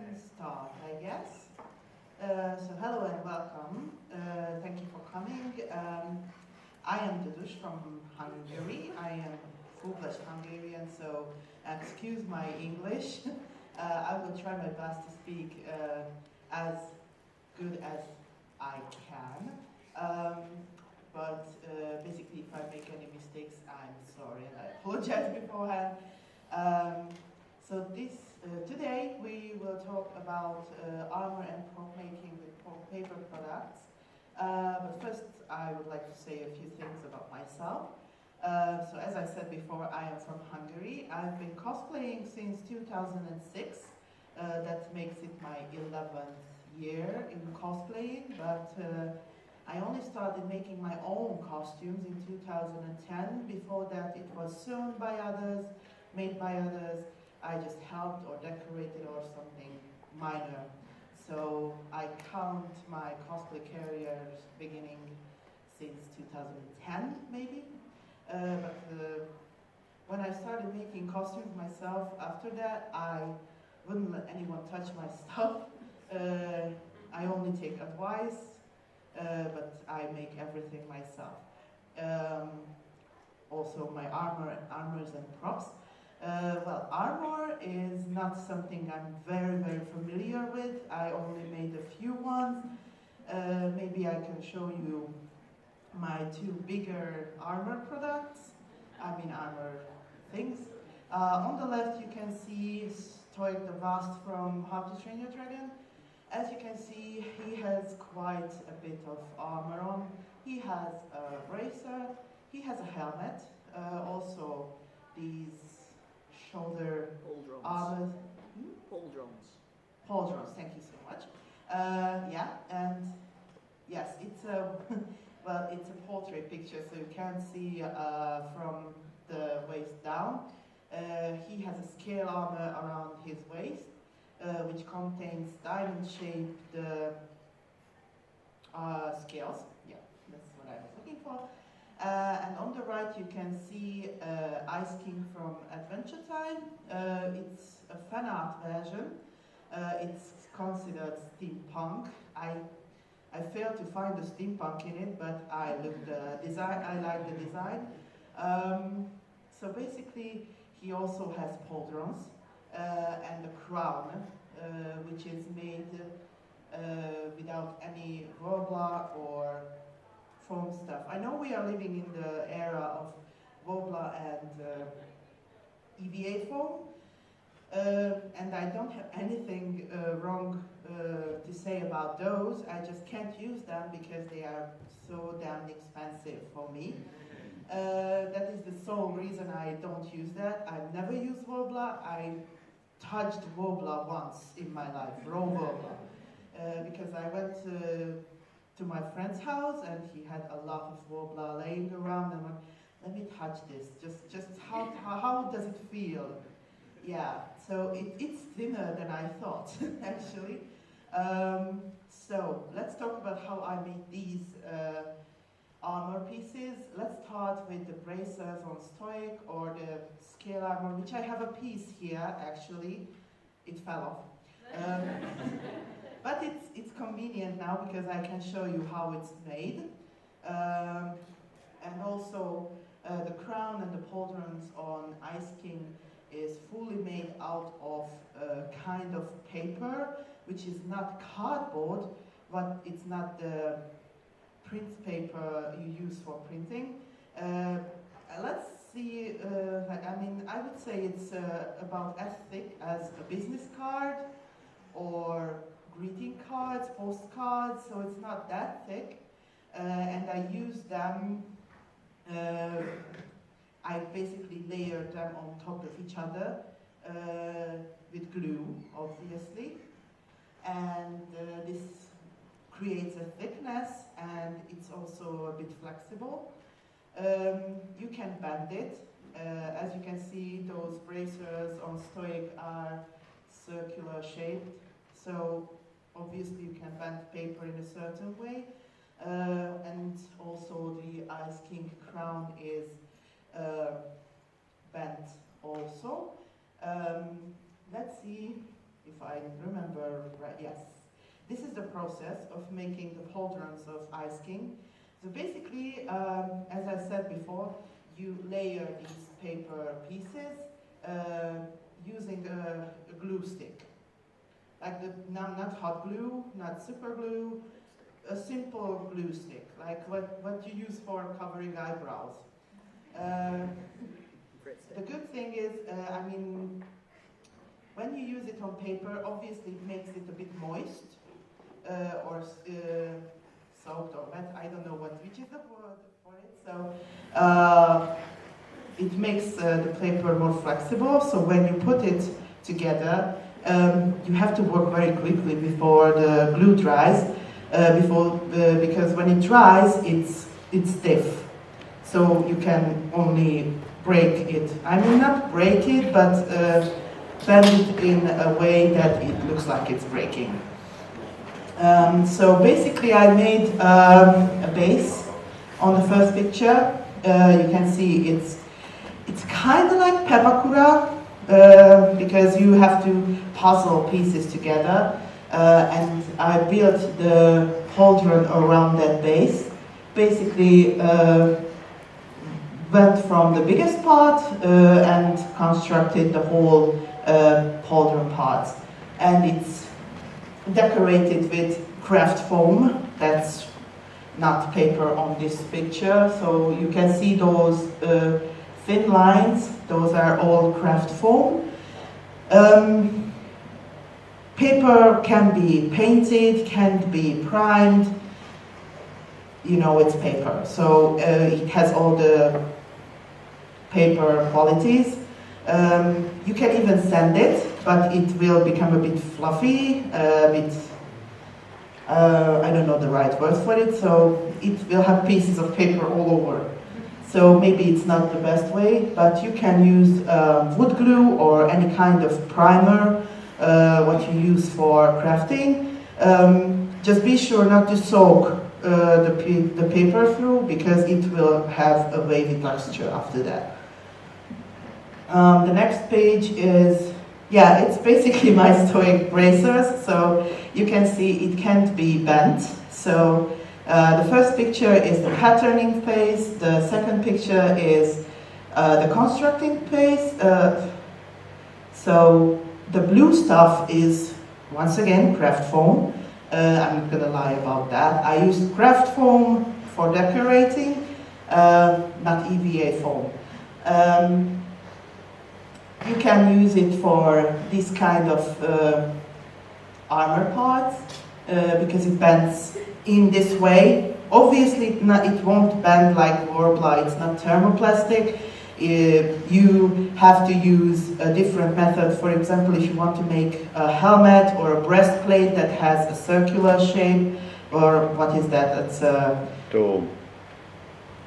can start, I guess. So hello and welcome. Thank you for coming. I am Dudus from Hungary. I am full-fledged Hungarian, so excuse my English. I will try my best to speak as good as I can. But basically, if I make any mistakes, I'm sorry and I apologize beforehand. Today we will talk about armor and prop making with paper products. But first, I would like to say a few things about myself. So as I said before, I am from Hungary. I've been cosplaying since 2006. That makes it my 11th year in cosplaying, but I only started making my own costumes in 2010. Before that, it was sewn by others, made by others. I just helped or decorated or something minor. So I count my cosplay career beginning since 2010, maybe. When I started making costumes myself, after that, I wouldn't let anyone touch my stuff. I only take advice, but I make everything myself. Also my armors and props. Well, armor is not something I'm very familiar with. I only made a few ones. Maybe I can show you my two bigger armor products. I mean armor things. On the left you can see Stoic the Vast from How to Train Your Dragon. As you can see, he has quite a bit of armor on. He has a bracer, he has a helmet, also these shoulder armor. Pauldrons, thank you so much. Yeah, and yes, it's a well, it's a portrait picture, so you can't see from the waist down. He has a scale armor around his waist, which contains diamond-shaped scales. Yeah, that's what I was looking for. And on the right you can see Ice King from Adventure Time. It's a fan art version. It's considered steampunk. I failed to find the steampunk in it, but I like the design. So basically, he also has pauldrons and a crown, which is made without any Worbla or foam stuff. I know we are living in the era of Worbla and EVA foam, and I don't have anything wrong to say about those. I just can't use them because they are so damn expensive for me. That is the sole reason I don't use that. I've never used Worbla. I touched Worbla once in my life, raw Worbla, because I went to my friend's house and he had a lot of Worbla laying around and I went, let me touch this, just how does it feel? Yeah, so it's thinner than I thought, actually. So let's talk about how I made these armor pieces. Let's start with the bracers on Stoic or the scale armor, which I have a piece here, actually. It fell off. But it's convenient now because I can show you how it's made. And also the crown and the pauldrons on Ice King is fully made out of a kind of paper, which is not cardboard, but it's not the print paper you use for printing. Let's see, I would say it's about as thick as a business card or greeting cards, postcards, so it's not that thick. And I use them, I basically layered them on top of each other with glue, obviously. And this creates a thickness and it's also a bit flexible. You can bend it. As you can see, those bracers on Stoic are circular shaped. So obviously you can bend paper in a certain way. And also the Ice King crown is bent also. Let's see if I remember right, yes. This is the process of making the pauldrons of ice king. So basically, as I said before, you layer these paper pieces using a glue stick. Like not hot glue, not super glue, a simple glue stick, like what you use for covering eyebrows. The good thing is, I mean, when you use it on paper, obviously it makes it a bit moist, or soaked or wet, I don't know which is the word for it. So it makes the paper more flexible, so when you put it together, you have to work very quickly before the glue dries, because when it dries, it's stiff. So you can only break it. I mean, not break it, but bend it in a way that it looks like it's breaking. So basically I made a base on the first picture. You can see it's kind of like pepakura, because you have to puzzle pieces together, and I built the pauldron around that base. Basically went from the biggest part and constructed the whole pauldron parts, and it's decorated with craft foam. That's not paper on this picture, so you can see those thin lines. Those are all craft foam. Paper can be painted, can be primed. You know, it's paper, so it has all the paper qualities. You can even sand it, but it will become a bit fluffy, a bit, I don't know the right word for it, so it will have pieces of paper all over. So maybe it's not the best way, but you can use wood glue or any kind of primer, what you use for crafting. Just be sure not to soak the paper through, because it will have a wavy texture after that. The next page is, yeah, it's basically my stoic bracers, so you can see it can't be bent. So the first picture is the patterning phase, the second picture is the constructing phase. So the blue stuff is, once again, craft foam. I'm not gonna lie about that. I used craft foam for decorating, not EVA foam. You can use it for this kind of armor parts, because it bends in this way. Obviously it won't bend like Warbler, it's not thermoplastic. You have to use a different method. For example, if you want to make a helmet or a breastplate that has a circular shape, or what is that? That's a dome.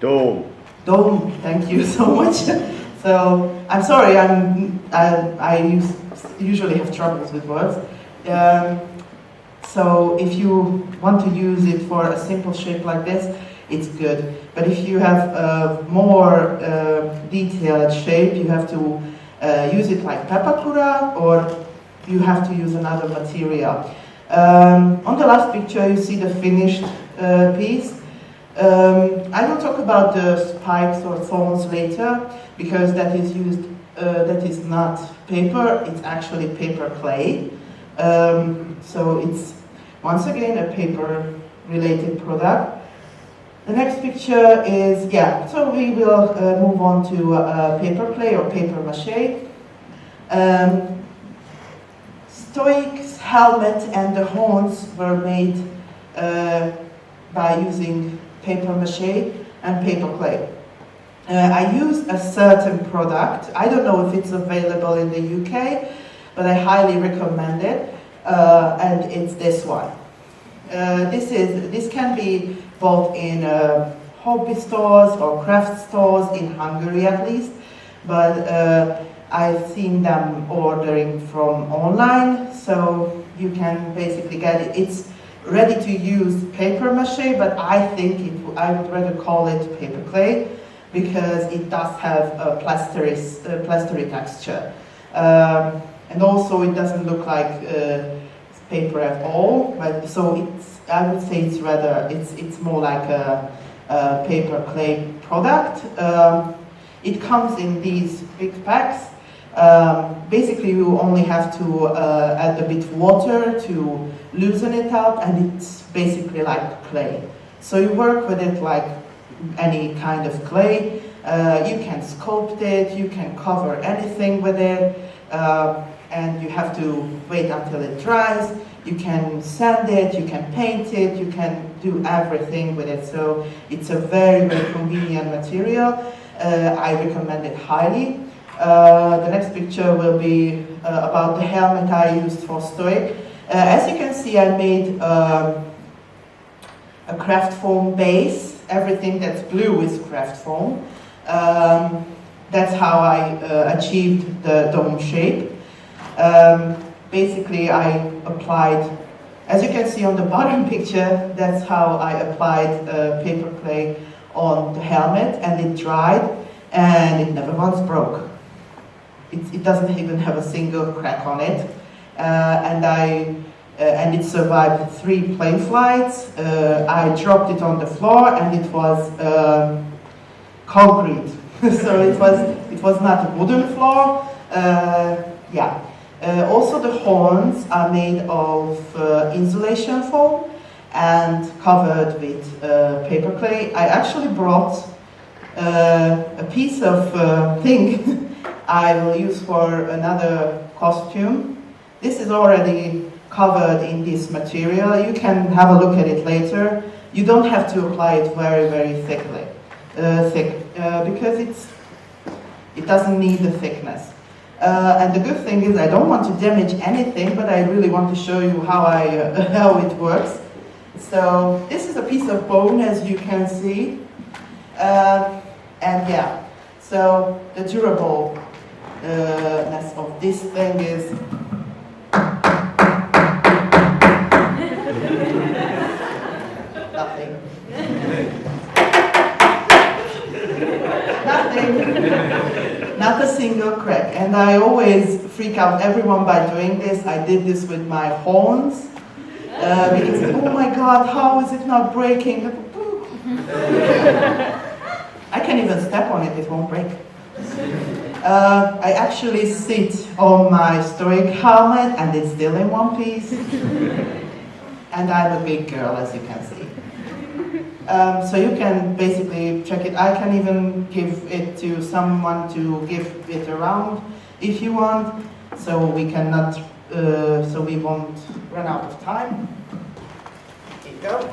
Dome. Thank you so much. So I'm sorry. I usually have troubles with words. So if you want to use it for a simple shape like this, it's good. But if you have a more detailed shape, you have to use it like pepakura, or you have to use another material. On the last picture, you see the finished piece. I will talk about the spikes or thorns later, because that is used. That is not paper; it's actually paper clay. So it's once again a paper-related product. The next picture is, yeah, so we will move on to paper clay or paper mache. Stoic's helmet and the horns were made by using paper mache and paper clay. I used a certain product. I don't know if it's available in the UK, but I highly recommend it, and it's this one. This can be both in hobby stores or craft stores in Hungary at least, but I've seen them ordering from online, so you can basically get it. It's ready to use paper mache, but I think I would rather call it paper clay, because it does have a plastery texture. and also it doesn't look like paper at all. But so I would say it's more like a paper clay product. It comes in these big packs. Basically, you only have to add a bit of water to loosen it up, and it's basically like clay. So you work with it like any kind of clay. You can sculpt it, you can cover anything with it, and you have to wait until it dries. You can sand it, you can paint it, you can do everything with it. So it's a very, very convenient material. I recommend it highly. The next picture will be about the helmet I used for Stoic. As you can see, I made a craft foam base. Everything that's blue is craft foam. That's how I achieved the dome shape. Basically, I applied, as you can see on the bottom picture, that's how I applied paper clay on the helmet, and it dried, and it never once broke. It doesn't even have a single crack on it, and it survived 3 plane flights. I dropped it on the floor, and it was concrete, so it was not a wooden floor. Yeah. Also, the horns are made of insulation foam and covered with paper clay. I actually brought a piece of thing I will use for another costume. This is already covered in this material. You can have a look at it later. You don't have to apply it very, very thick, because it doesn't need the thickness. And the good thing is I don't want to damage anything, but I really want to show you how how it works. So this is a piece of bone, as you can see. And yeah, so the durableness of this thing is nothing. Not a single crack. And I always freak out everyone by doing this. I did this with my horns. Because, oh my God, how is it not breaking? I can even step on it, it won't break. I actually sit on my Stoic helmet, and it's still in one piece. And I'm a big girl, as you can see. So you can basically check it. I can even give it to someone to give it around if you want, so we cannot, so we won't run out of time. Here you go.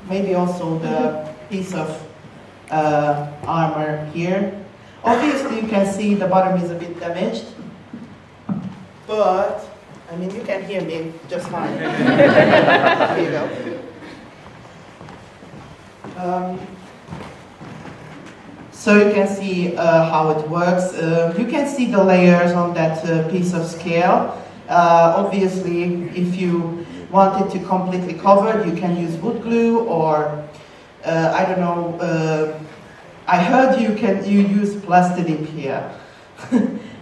Maybe also the piece of armor here. Obviously, you can see the bottom is a bit damaged. But, I mean, you can hear me just fine. There you go. So you can see how it works. You can see the layers on that piece of scale. Obviously, if you want it to completely cover, you can use wood glue, or I don't know. I heard you use plastidip here.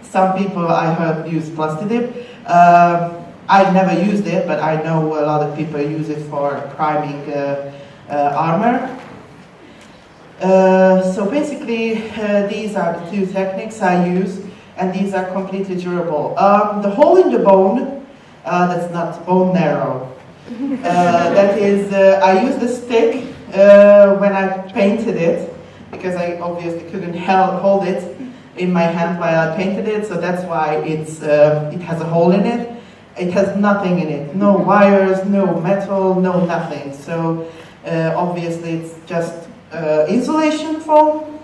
Some people I heard use plastidip. I never used it, but I know a lot of people use it for priming armor. So basically, these are the 2 techniques I use, and these are completely durable. The hole in the bone, that's not bone marrow. That is, I used a stick when I painted it, because I obviously couldn't hold it in my hand while I painted it, so that's why it has a hole in it. It has nothing in it, no wires, no metal, no nothing. So obviously it's just insulation foam,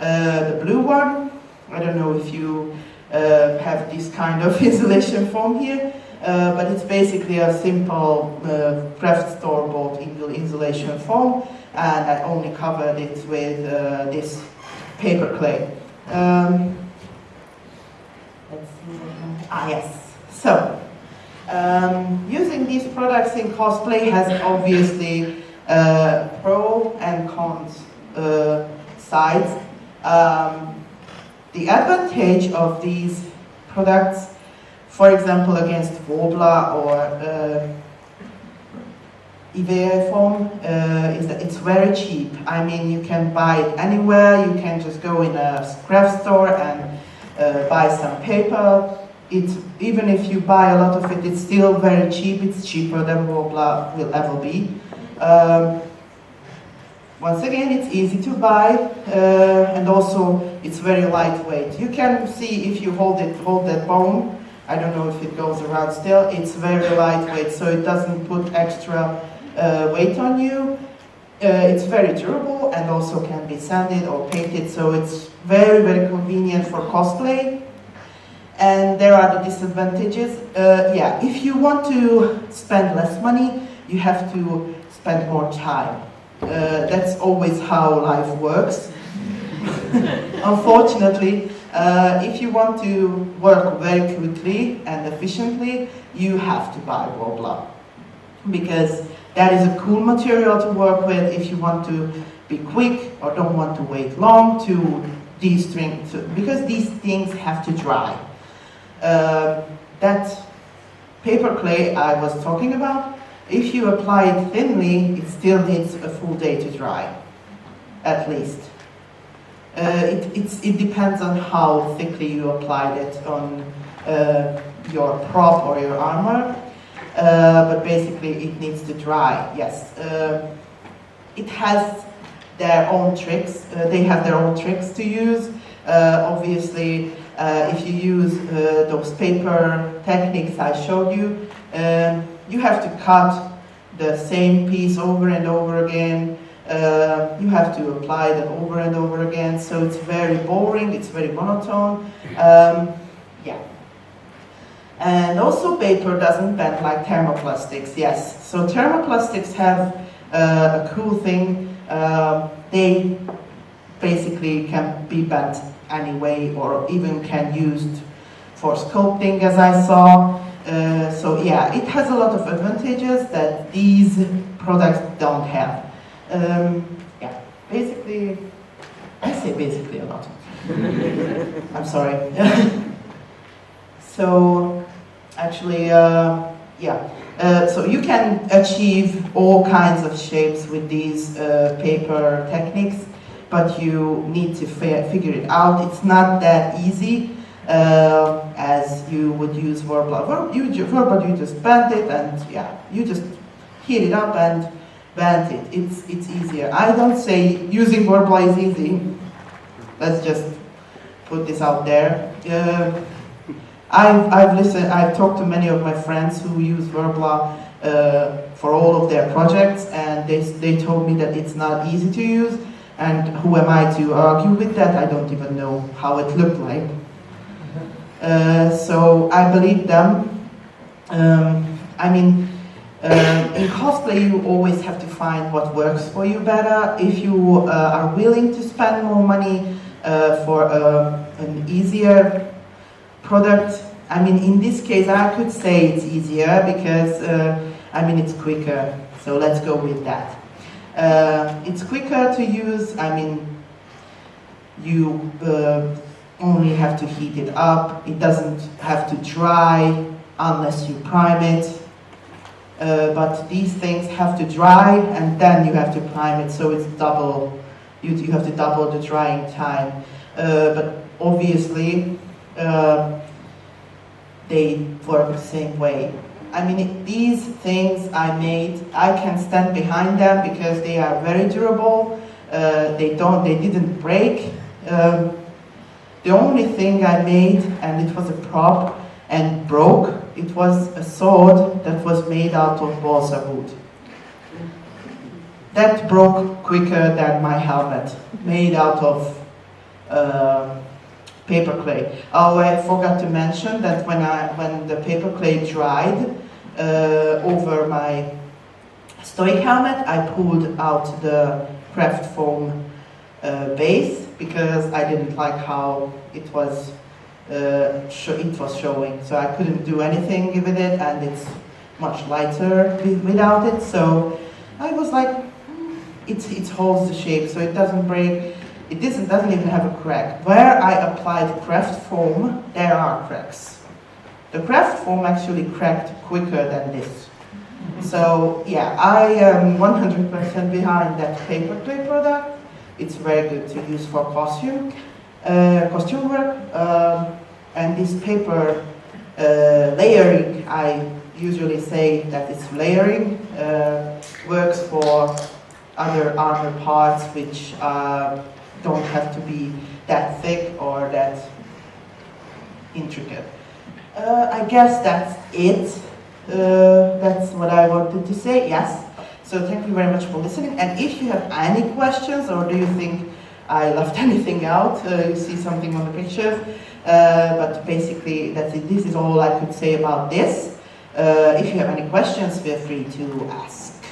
the blue one. I don't know if you have this kind of insulation foam here, but it's basically a simple craft store-bought insulation foam, and I only covered it with this paper clay. Let's see. Yes. So, using these products in cosplay has obviously pros and cons sides. The advantage of these products, for example, against Wobla or foam, is that it's very cheap. I mean, you can buy it anywhere. You can just go in a craft store and buy some paper. Even if you buy a lot of it, it's still very cheap. It's cheaper than Wobla will ever be. Once again, it's easy to buy, and also it's very lightweight. You can see if you hold that bone. I don't know if it goes around still. It's very lightweight, so it doesn't put extra weight on you. It's very durable and also can be sanded or painted, so it's very, very convenient for cosplay. And there are the disadvantages. Yeah, if you want to spend less money, you have to spend more time. That's always how life works. Unfortunately, if you want to work very quickly and efficiently, you have to buy Wobla, because that is a cool material to work with if you want to be quick or don't want to wait long to de-string, because these things have to dry. That paper clay I was talking about, if you apply it thinly, it still needs a full day to dry, at least. It depends on how thickly you applied it on your prop or your armor, but basically it needs to dry, yes. It has their own tricks, they have their own tricks to use. Obviously, if you use those paper techniques I showed you, you have to cut the same piece over and over again. You have to apply them over and over again, so it's very boring, it's very monotone. Yeah. And also paper doesn't bend like thermoplastics, yes. So thermoplastics have a cool thing. They basically can be bent anyway, or even can used for sculpting, as I saw. So yeah, it has a lot of advantages that these products don't have. Yeah, basically, I say basically a lot. I'm sorry. So actually, yeah. So you can achieve all kinds of shapes with these paper techniques, but you need to figure it out. It's not that easy as you would use Wobla. Wobla, you just bend it, and yeah, you just heat it up and bend it. It's easier. I don't say using Wobla is easy. Let's just put this out there. I've talked to many of my friends who use Wobla for all of their projects, and they told me that it's not easy to use. And who am I to argue with that? I don't even know how it looked like. So I believe them. I mean, in cosplay you always have to find what works for you better. If you are willing to spend more money for an easier product, I mean, in this case I could say it's easier because I mean, it's quicker. So let's go with that. It's quicker to use. I mean, you only have to heat it up. It doesn't have to dry unless you prime it. But these things have to dry, and then you have to prime it, so it's double. You have to double the drying time. But obviously, they work the same way. I mean, these things I made, I can stand behind them because they are very durable. They didn't break. The only thing I made, and it was a prop and broke, it was a sword that was made out of balsa wood. That broke quicker than my helmet, made out of paper clay. Oh, I forgot to mention that when the paper clay dried over my stoic helmet, I pulled out the craft foam base because I didn't like how it was showing. So I couldn't do anything with it, and it's much lighter without it. So I was like, it holds the shape, so it doesn't break. It doesn't even have a crack. Where I applied craft foam, there are cracks. The craft foam actually cracked quicker than this. So yeah, I am 100% behind that paperclip product. It's very good to use for costume work. And this paper layering, I usually say that it's layering, works for other armor parts which don't have to be that thick or that intricate. I guess that's it. That's what I wanted to say, yes. So thank you very much for listening. And if you have any questions, or do you think I left anything out, you see something on the picture. But basically, that's it. This is all I could say about this. If you have any questions, feel free to ask.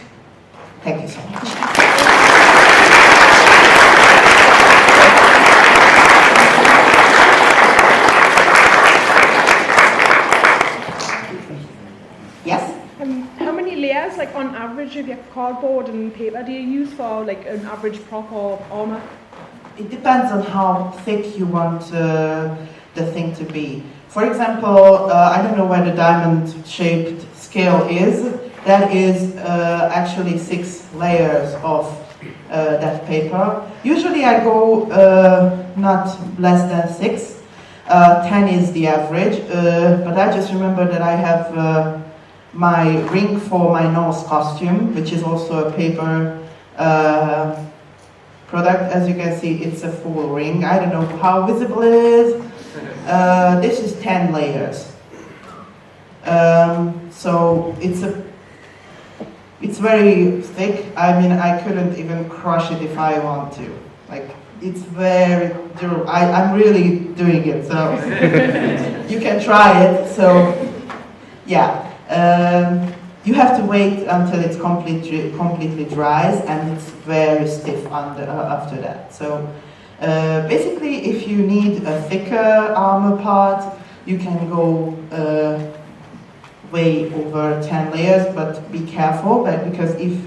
Thank you so much. Yes? How many layers, like on average, of your cardboard and paper do you use for like an average prop or armor? It depends on how thick you want the thing to be. For example, I don't know where the diamond-shaped scale is. That is actually 6 layers of that paper. Usually I go not less than 6. 10 is the average, but I just remember that I have my ring for my nose costume, which is also a paper product. As you can see, it's a full ring. I don't know how visible it is. This is 10 layers. So it's very thick. I mean, I couldn't even crush it if I want to. Like, it's very durable. I'm really doing it, so you can try it. So, yeah. You have to wait until it's completely dries, and it's very stiff after that. So basically, if you need a thicker armor part, you can go way over 10 layers, but be careful, because if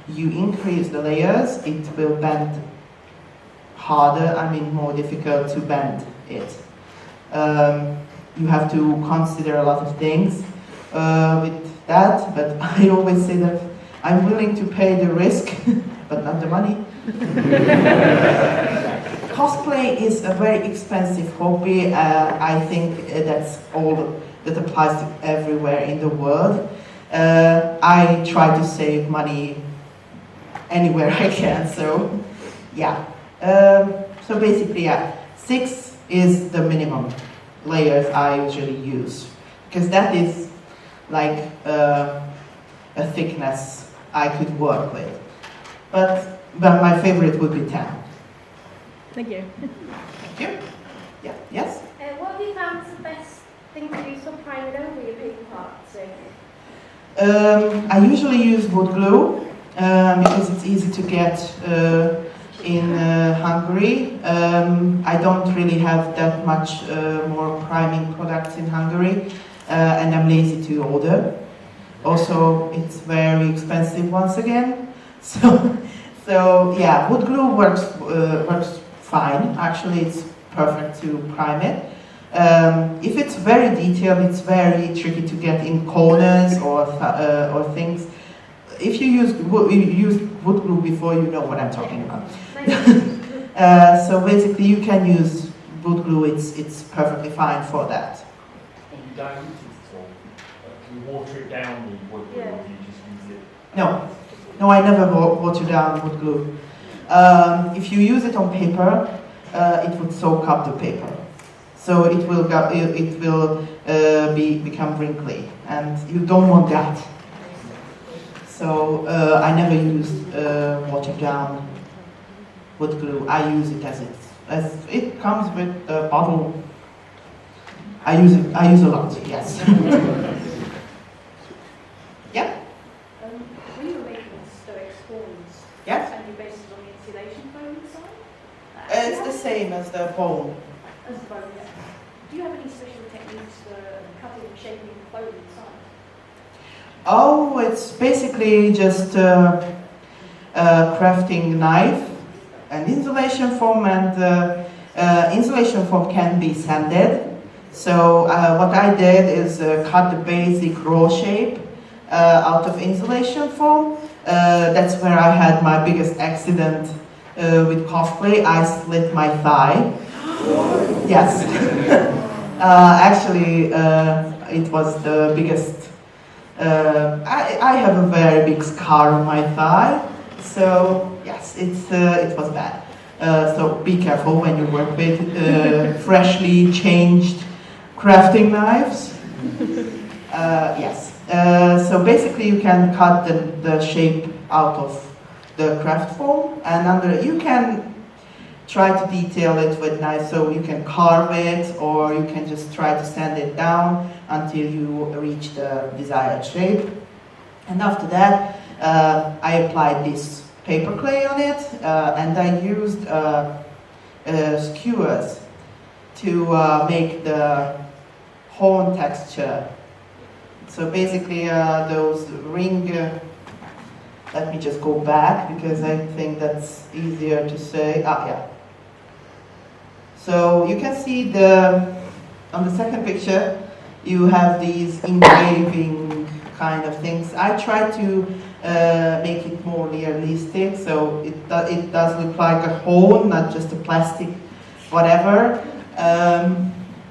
you increase the layers, it will bend harder, more difficult to bend it. You have to consider a lot of things with that, but I always say that I'm willing to pay the risk, but not the money. Cosplay is a very expensive hobby. I think that's all that applies to everywhere in the world. I try to save money anywhere I can, so yeah. So basically, yeah, 6 is the minimum layers I usually use, because that is like a thickness I could work with. But my favorite would be 10. Thank you. Thank you. Yeah. Yes? What have you found is the best thing to use for priming over your paper parts? I usually use wood glue because it's easy to get in Hungary. I don't really have that much more priming products in Hungary, and I'm lazy to order. Also, it's very expensive once again. So yeah, wood glue works fine. Actually, it's perfect to prime it. If it's very detailed, it's very tricky to get in corners or things. If you used wood glue before, you know what I'm talking about. So basically, you can use wood glue. It's perfectly fine for that. And you dilute it at all? Can you water it down with wood glue, or do you just use it? No, I never water down wood glue. If you use it on paper, it would soak up the paper, so it will become wrinkly, and you don't want that. So I never use watered down wood glue. I use it as it comes with the bottle. I use a lot. Yes. Yeah. When you were making stoic spawns, Yes. and you based it on the insulation foam inside? It's the same as the foam. As the foam, yeah. Do you have any special techniques for cutting and shaping the foam inside? Oh, it's basically just crafting knife and insulation foam, and insulation foam can be sanded. So what I did is cut the basic raw shape out of insulation foam. That's where I had my biggest accident with cosplay. I split my thigh. Yes. Actually, it was the biggest. I have a very big scar on my thigh. So yes, it was bad. So be careful when you work with freshly changed crafting knives. Yes. So basically, you can cut the shape out of the craft foam, and under you can try to detail it with knives. So you can carve it, or you can just try to sand it down until you reach the desired shape. And after that, I applied this paper clay on it, and I used skewers to make the horn texture. So basically those ring, let me just go back because I think that's easier to say. Yeah. So you can see on the second picture, you have these engraving kind of things. I try to make it more realistic, so it does look like a horn, not just a plastic whatever.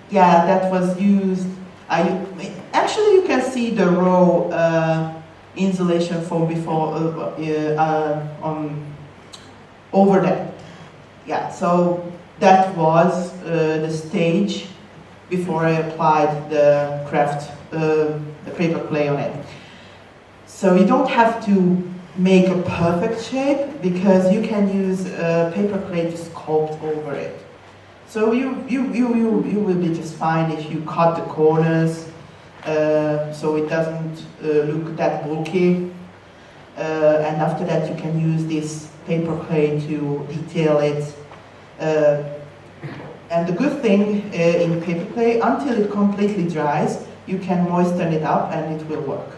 Yeah, that was used. Actually, you can see the raw insulation foam before over there. Yeah, so that was the stage before I applied the paper clay on it. So you don't have to make a perfect shape because you can use paper clay to sculpt over it. So you will be just fine if you cut the corners so it doesn't look that bulky. And after that you can use this paper clay to detail it. And the good thing in paper clay, until it completely dries, you can moisten it up and it will work.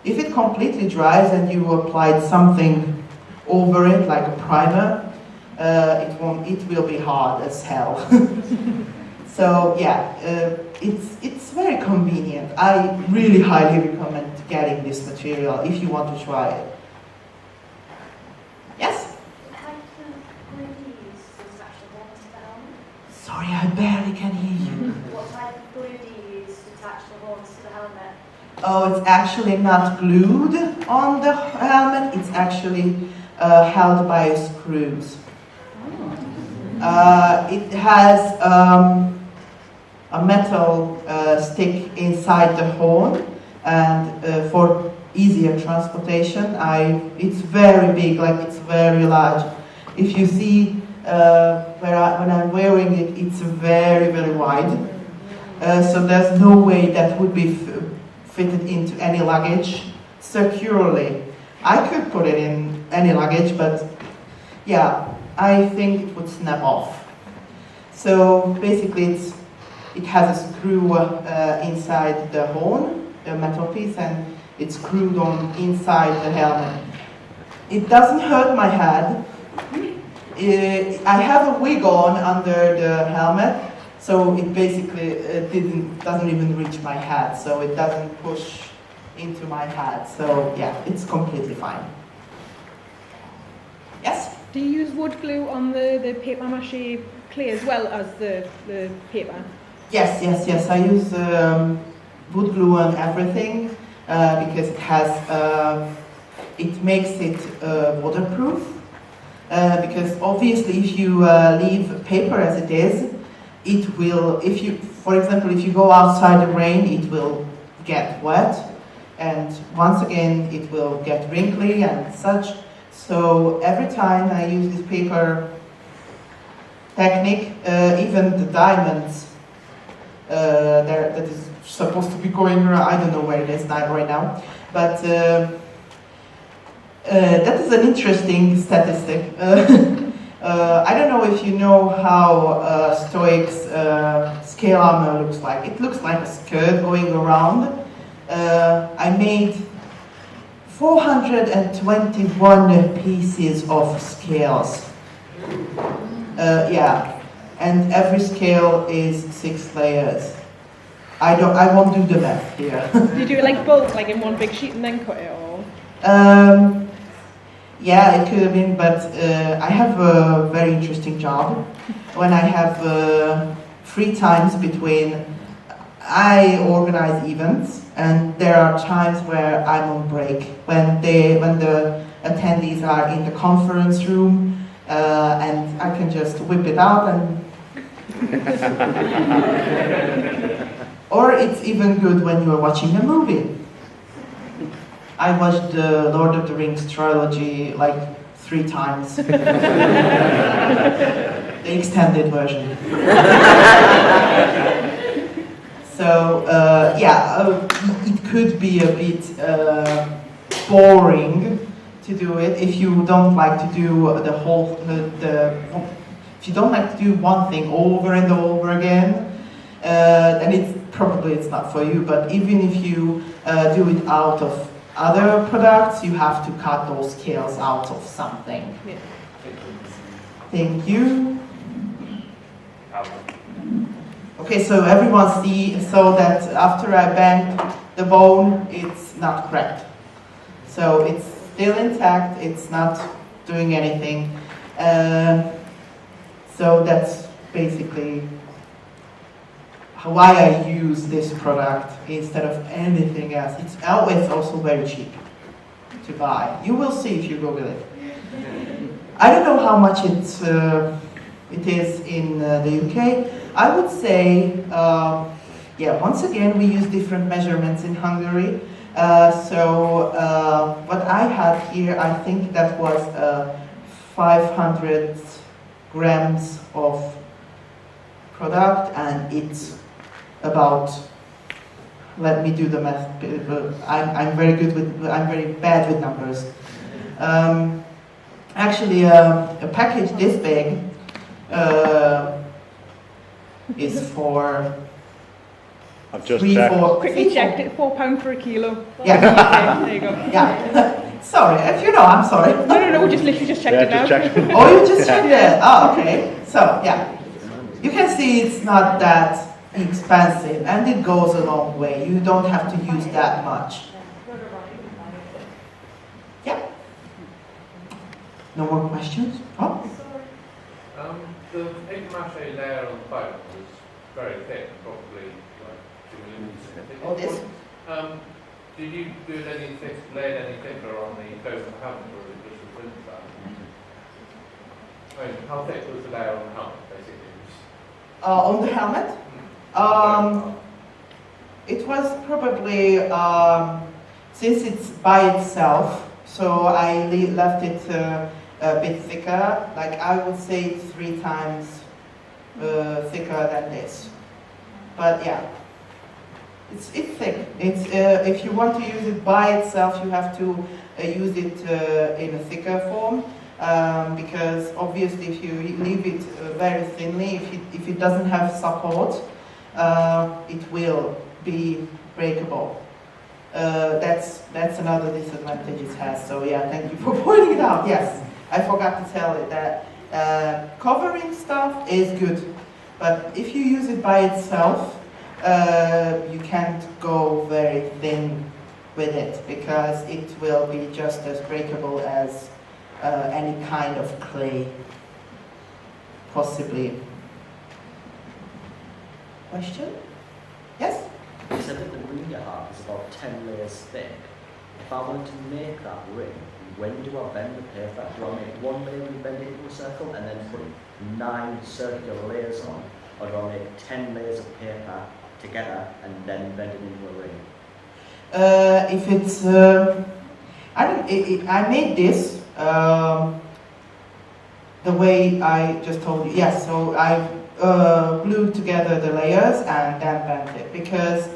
If it completely dries and you applied something over it, like a primer, it will be hard as hell. So yeah, it's very convenient. I really highly recommend getting this material if you want to try it. Yes? What type of glue do you use to attach the horns to the helmet? Sorry, I barely can hear you. What type of glue do you use to attach the horns to the helmet? Oh, it's actually not glued on the helmet, it's actually held by screws. It has a metal stick inside the horn, and for easier transportation, it's very big, like it's very large. If you see when I'm wearing it, it's very, very wide. So there's no way that would be fitted into any luggage securely. I could put it in any luggage, but yeah, I think it would snap off. So basically it has a screw inside the horn, the metal piece, and it's screwed on inside the helmet. It doesn't hurt my head. I have a wig on under the helmet, so it basically doesn't even reach my head, so it doesn't push into my head. So yeah, it's completely fine. Yes? Do you use wood glue on the paper mache clay as well as the paper? Yes. I use wood glue on everything because it makes it waterproof. Because obviously, if you leave paper as it is, it will. For example, if you go outside the rain, it will get wet, and once again, it will get wrinkly and such. So every time I use this paper technique, even the diamonds that is supposed to be going around, I don't know where it is right now, but that is an interesting statistic. I don't know if you know how Stoic's scale armor looks like. It looks like a skirt going around. I made 421 pieces of scales. Yeah, and every scale is 6 layers. I won't do the math here. Do you do it like bulk, like in one big sheet and then cut it, or? Yeah, it could have been, but I have a very interesting job. When I have free times between, I organize events, and there are times where I'm on break, when the attendees are in the conference room, and I can just whip it out and. Or it's even good when you are watching a movie. I watched the Lord of the Rings trilogy like 3 times. The extended version. So, it could be a bit boring to do it if you don't like to do the whole, if you don't like to do one thing over and over again, then it's not for you. But even if you do it out of other products, you have to cut those scales out of something. Yeah. Thank you. Okay, so everyone saw that after I bent the bone, it's not cracked. So it's still intact, it's not doing anything. So that's basically why I use this product instead of anything else. It's always also very cheap to buy. You will see if you Google it. I don't know how much it is in the UK. I would say, once again, we use different measurements in Hungary. What I had here, I think that was 500 grams of product, and it's about, let me do the math, I'm very bad with numbers. Actually, a package this big is for I've just checked. Quickly checked it, £4 for a kilo. Yeah. There you go. Yeah. Sorry, if you know, I'm sorry. No, we just literally just checked it now. Oh, you just checked it? Oh, okay. So, yeah. You can see it's not that expensive, and it goes a long way. You don't have to use that much. Yeah. No more questions? Oh? The paper mache layer on the boat was very thick, probably like 2 millimeters thick. Oh, this? Did you do it any layered any thicker on the closing helmet, or was it just a print that? I mean, how thick was the layer on the helmet, basically? On the helmet? It was probably, since it's by itself, so I left it a bit thicker, like I would say 3 times thicker than this. But yeah, it's thick. It's if you want to use it by itself, you have to use it in a thicker form, because obviously if you leave it very thinly, if it doesn't have support, it will be breakable. That's another disadvantage it has. So yeah, thank you for pointing it out. Yes, I forgot to tell it that covering stuff is good, but if you use it by itself, you can't go very thin with it, because it will be just as breakable as any kind of clay, possibly. Question? Yes? You said that the ring you have is about 10 layers thick. If I wanted to make that ring, when do I bend the paper? Do I make 1 layer and bend it into a circle and then put 9 circular layers on? Or do I make 10 layers of paper together and then bend it into a ring? If it's, I made this the way I just told you. Yes, so I glued together the layers and then bent it, because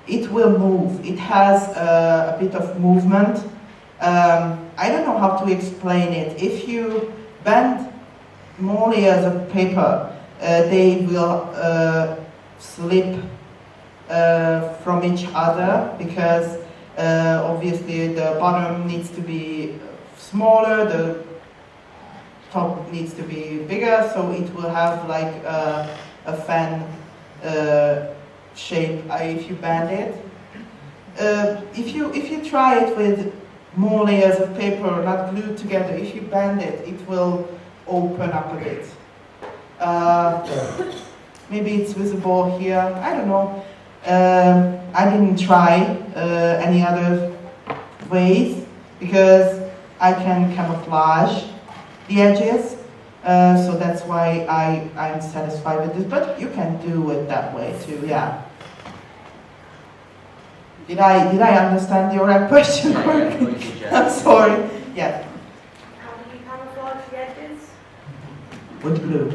it will move. It has a bit of movement. I don't know how to explain it. If you bend more layers of paper, they will slip from each other, because Obviously, the bottom needs to be smaller, the top needs to be bigger, so it will have like a fan shape if you bend it. If you try it with more layers of paper not glued together, if you bend it, it will open up a bit. Maybe it's visible here, I don't know. I didn't try any other ways because I can camouflage the edges, so that's why I'm satisfied with this, but you can do it that way too, yeah. Did I understand your question correctly? I'm sorry. Yeah. How do you camouflage the edges? With glue.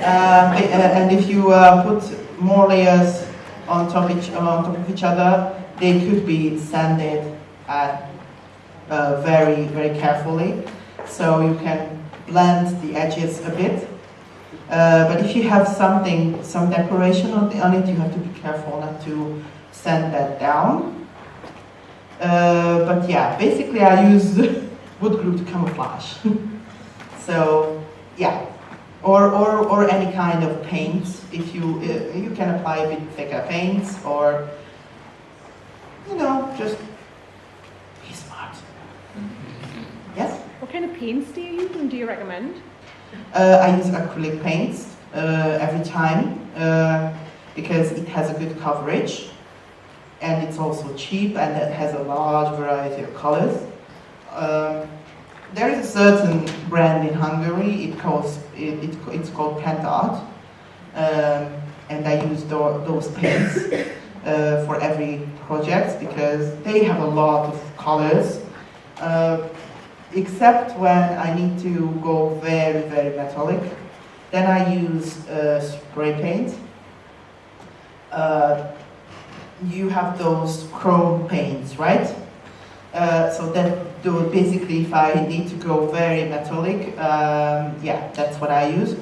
And if you put more layers on top of each other, they could be sanded very, very carefully, so you can blend the edges a bit. But if you have some decoration on it, you have to be careful not to sand that down. But yeah, basically I use wood glue to camouflage. So yeah, or any kind of paint. If you can apply a bit thicker paints, or just be smart. Yes. What kind of paints do you use and do you recommend? I use acrylic paints every time because it has a good coverage and it's also cheap and it has a large variety of colors. There is a certain brand in Hungary, it's called Plant Art, and I use those paints for every project because they have a lot of colors. Except when I need to go very, very metallic, then I use spray paint. You have those chrome paints, right? So that basically, if I need to go very metallic, yeah, that's what I use.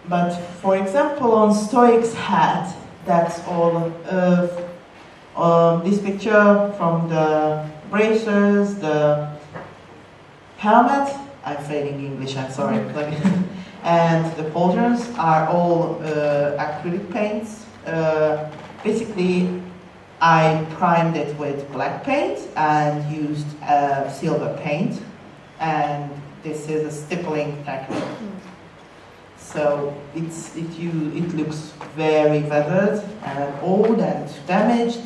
But for example, on Stoic's hat, that's all this picture from the bracers, the helmet, I'm failing English, I'm sorry, and the pauldrons are all acrylic paints. Basically, I primed it with black paint and used silver paint, and this is a stippling technique. So it looks very weathered and old and damaged.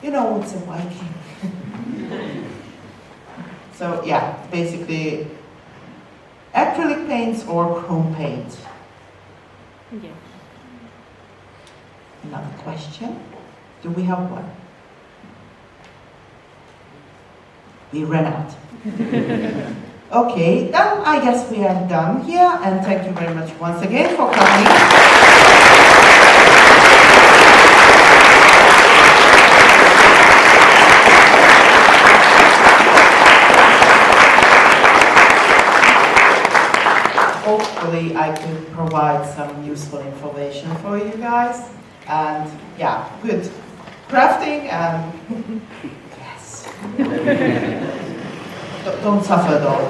It's a Viking. So yeah, basically acrylic paints or chrome paint. Yeah. Another question? Do we have one? We ran out. Okay, then I guess we are done here, and thank you very much once again for coming. Hopefully I could provide some useful information for you guys. And yeah, good crafting and yes. Don't suffer though.